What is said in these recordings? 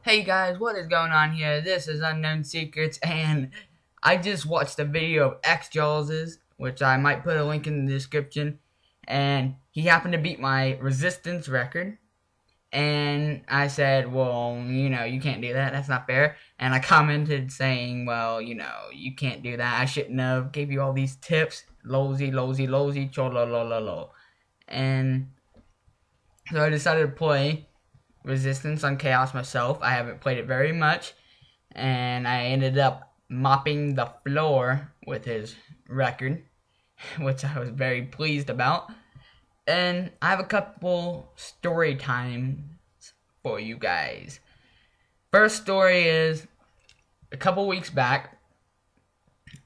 Hey guys, what is going on here? This is Unknown Secrets, and I just watched a video of xJawz's, which I might put a link in the description, and he happened to beat my resistance record, and I said, well, you can't do that, that's not fair, and I commented saying, well, you can't do that, I shouldn't have gave you all these tips, lolzy, chololololo, and so I decided to play Resistance on Chaos myself. I haven't played it very much, and I ended up mopping the floor with his record, which I was very pleased about. And I have a couple story times for you guys. First story is a couple weeks back,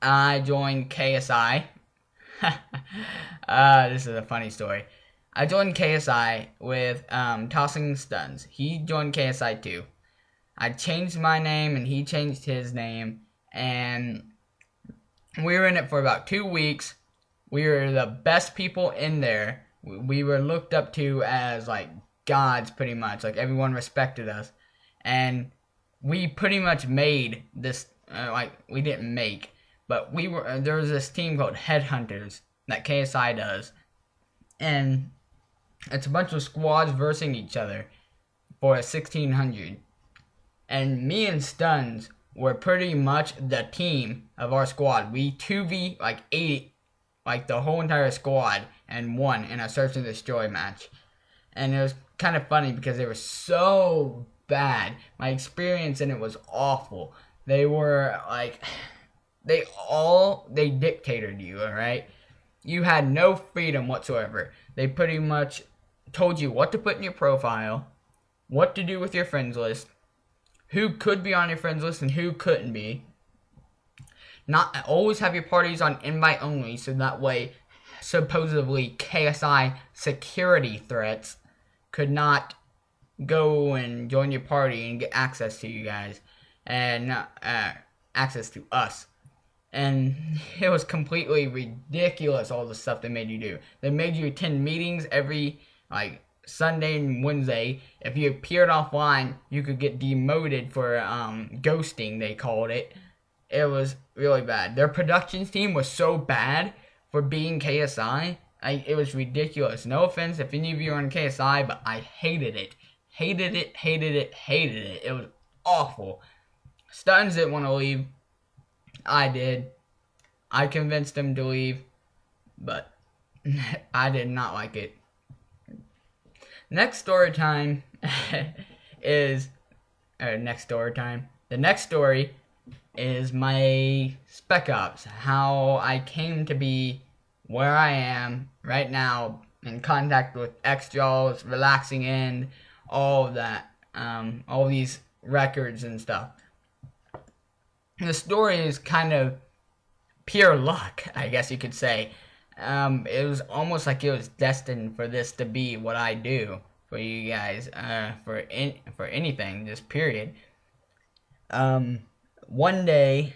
I joined KSI. This is a funny story. I joined KSI with Tossing Stuns. He joined KSI too. I changed my name and he changed his name, and we were in it for about 2 weeks. We were the best people in there. We were looked up to as like gods, pretty much. Like everyone respected us, and we pretty much made this. We didn't make, but we were. There was this team called Headhunters that KSI does, and it's a bunch of squads versing each other for a 1600. And me and Stuns were pretty much the team of our squad. We 2v like 8, like the whole entire squad, and won in a search and destroy match. And it was kind of funny because they were so bad. My experience in it was awful. They were like, they dictated you, alright? You had no freedom whatsoever. They pretty much told you what to put in your profile, what to do with your friends list, who could be on your friends list and who couldn't be. Not always have your parties on invite only, so that way supposedly KSI security threats could not go and join your party and get access to you guys, and access to us. And it was completely ridiculous, all the stuff they made you do. They made you attend meetings every like Sunday and Wednesday. If you appeared offline, you could get demoted for ghosting, they called it. It was really bad. Their productions team was so bad for being KSI. It was ridiculous. No offense if any of you are in KSI, but I hated it. Hated it. It was awful. Stuns didn't want to leave. I did. I convinced him to leave, but I did not like it. Next story time is, next story time. The next story is my Spec-ops. How I came to be where I am right now, in contact with xJawz, Relaxing End, all of that, all these records and stuff. The story is kind of pure luck, I guess you could say. It was almost like it was destined for this to be what I do for you guys, for anything, just period. One day,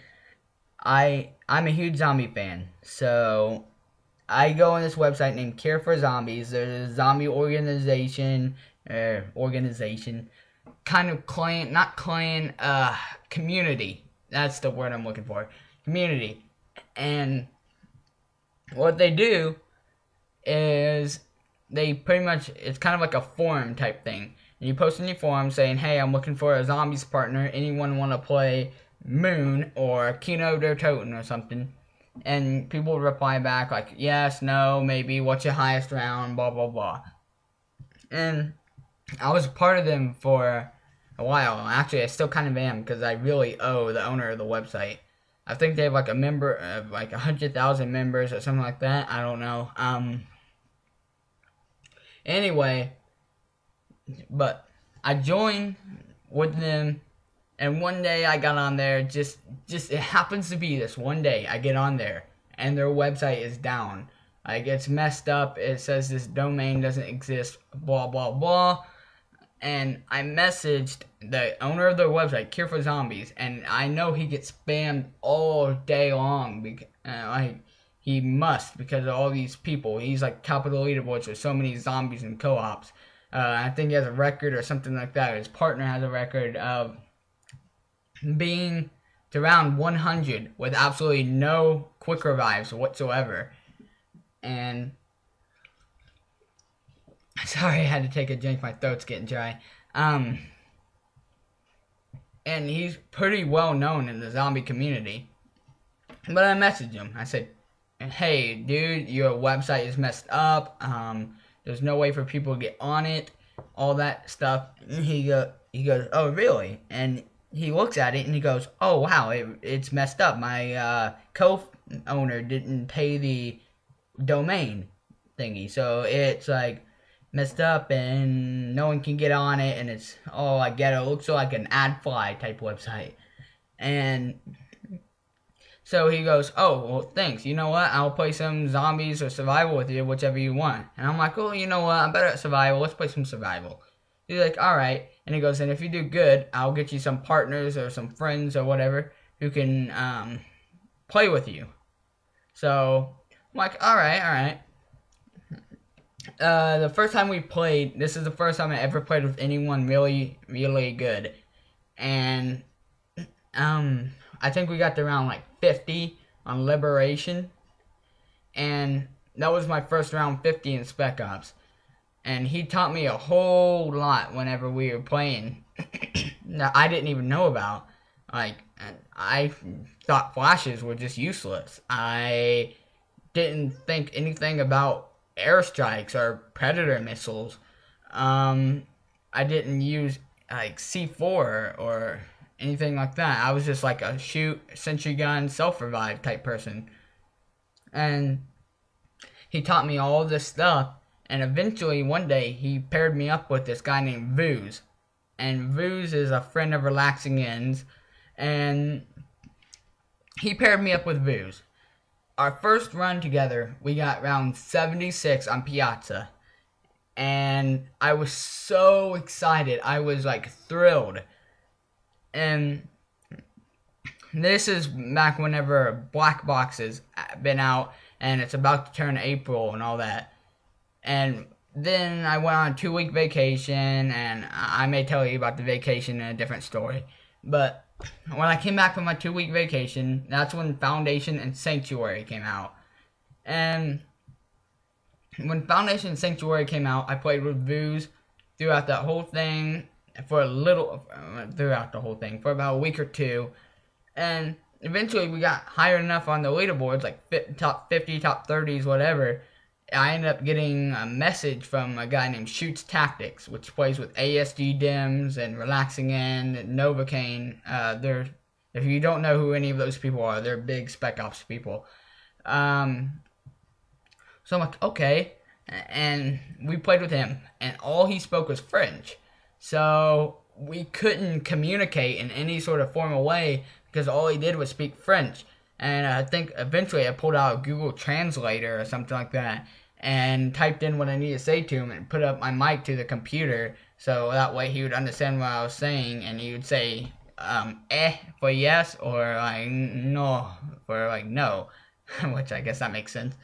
I'm a huge zombie fan, so I go on this website named Care for Zombies. There's a zombie organization, kind of clan, not clan, community. That's the word I'm looking for. Community. And what they do is they pretty much, it's kind of like a forum type thing. And you post in your forum saying, hey, I'm looking for a zombies partner. Anyone want to play Moon or Kino der Toten or something? And people reply back like, yes, no, maybe, what's your highest round, blah, blah, blah. And I was part of them for a while. Actually, I still kind of am, because I really owe the owner of the website. I think they have like a member of like 100,000 members or something like that. I don't know. Anyway, but I joined with them, and one day I got on there. Just it happens to be this one day I get on there, and their website is down. Like, it's messed up. It says this domain doesn't exist. Blah blah blah. And I messaged the owner of their website, Cure for Zombies, and I know he gets spammed all day long. Like, he must, because of all these people. He's like top of the leaderboards with so many zombies and co-ops. I think he has a record or something like that. His partner has a record of being to round 100 with absolutely no quick revives whatsoever. And sorry, I had to take a drink. My throat's getting dry. And he's pretty well known in the zombie community. But I messaged him. I said, "Hey, dude, your website is messed up. There's no way for people to get on it. All that stuff." And he goes, "Oh, really?" And he looks at it and he goes, "Oh, wow, it's messed up. My co-owner didn't pay the domain thingy, so it's like messed up and no one can get on it, and it's, oh, I get it. It looks like an AdFly type website." And so he goes, "Oh, well, thanks. You know what? I'll play some zombies or survival with you, whichever you want." And I'm like, "Oh, you know what? I'm better at survival. Let's play some survival." He's like, "All right." And he goes, "And if you do good, I'll get you some partners or some friends or whatever who can play with you." So I'm like, all right. The first time we played, this is the first time I ever played with anyone really, really good. And I think we got to around like 50 on Liberation. And that was my first round 50 in Spec Ops. And he taught me a whole lot whenever we were playing that I didn't even know about. Like, I thought flashes were just useless. I didn't think anything about airstrikes or predator missiles. I didn't use like C4 or anything like that. I was just like a shoot, sentry gun, self-revive type person. And he taught me all this stuff. And eventually, one day, he paired me up with this guy named Vooz. And Vooz is a friend of Relaxing Ends. And he paired me up with Vooz. Our first run together, we got round 76 on Piazza. And I was so excited. I was like thrilled. And this is back whenever Black Box has been out. And it's about to turn April and all that. And then I went on a 2-week vacation, and I may tell you about the vacation in a different story. But when I came back from my 2-week vacation, that's when Foundation and Sanctuary came out. And when Foundation and Sanctuary came out, I played with Vooz throughout that whole thing for about a week or two. And eventually we got higher enough on the leaderboards, like top 50, top 30s, whatever. I ended up getting a message from a guy named Shoots Tactics, which plays with ASG Dims and Relaxing End and Novocaine. If you don't know who any of those people are, they're big Spec Ops people. So I'm like, okay. And we played with him, and all he spoke was French. So we couldn't communicate in any sort of formal way because all he did was speak French. And I think eventually I pulled out a Google Translator or something like that and typed in what I needed to say to him and put up my mic to the computer so that way he would understand what I was saying, and he would say for yes or like no for like no, which I guess that makes sense.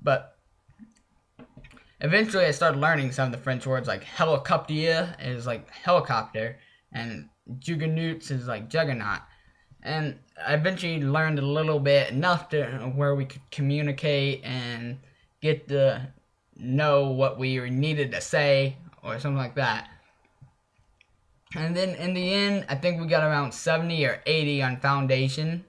But eventually I started learning some of the French words, like helicopter is like helicopter and juggernaut is like juggernaut. And I eventually learned a little bit, enough to where we could communicate and get to know what we needed to say or something like that. And then in the end, I think we got around 70 or 80 on Foundation.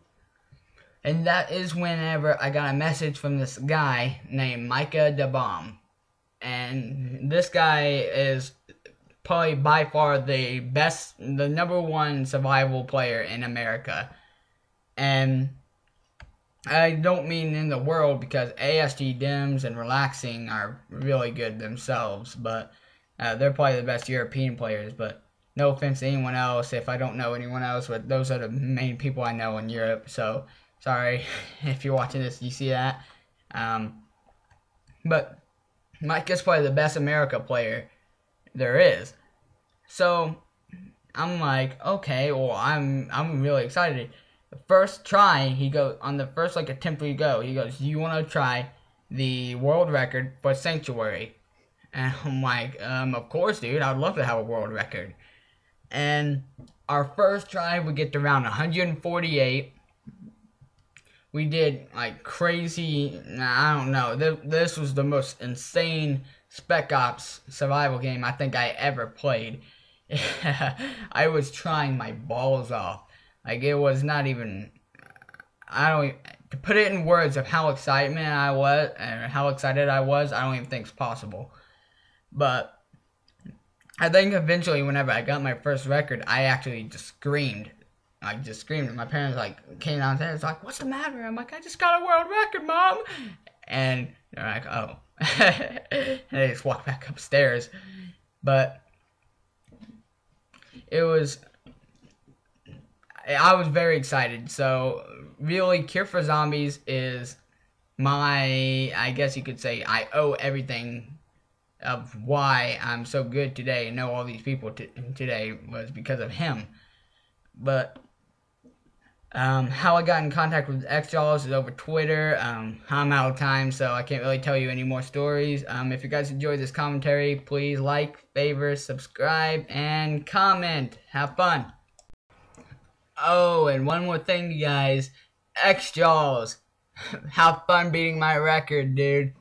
And that is whenever I got a message from this guy named Micah DeBomb. And this guy is probably by far the number one survival player in America. And I don't mean in the world, because ASG Dims and Relaxing are really good themselves, but they're probably the best European players. But no offense to anyone else if I don't know anyone else, but those are the main people I know in Europe. So sorry if you're watching this, you see that. But Mike is probably the best America player there is. So I'm like, okay, well, I'm really excited. The first try, he goes, on the first attempt we go, he goes, "You want to try the world record for Sanctuary?" And I'm like, of course, dude, I'd love to have a world record. And our first try, we get to round 148. We did like crazy, I don't know, this was the most insane Spec Ops survival game I think I ever played. I was trying my balls off. Like, it was not even, to put it in words of how excited I was, I don't even think it's possible. But I think eventually, whenever I got my first record, I actually just screamed. My parents, like, came downstairs, like, what's the matter? I'm like, I just got a world record, Mom! And they're like, oh. And they just walked back upstairs. But I was very excited. So, really, Cure for Zombies is I guess you could say, I owe everything of why I'm so good today and know all these people today was because of him. But how I got in contact with xJawz is over Twitter. I'm out of time, so I can't really tell you any more stories. If you guys enjoyed this commentary, please like, favor, subscribe, and comment. Have fun. Oh, and one more thing, you guys. xJawz. Have fun beating my record, dude.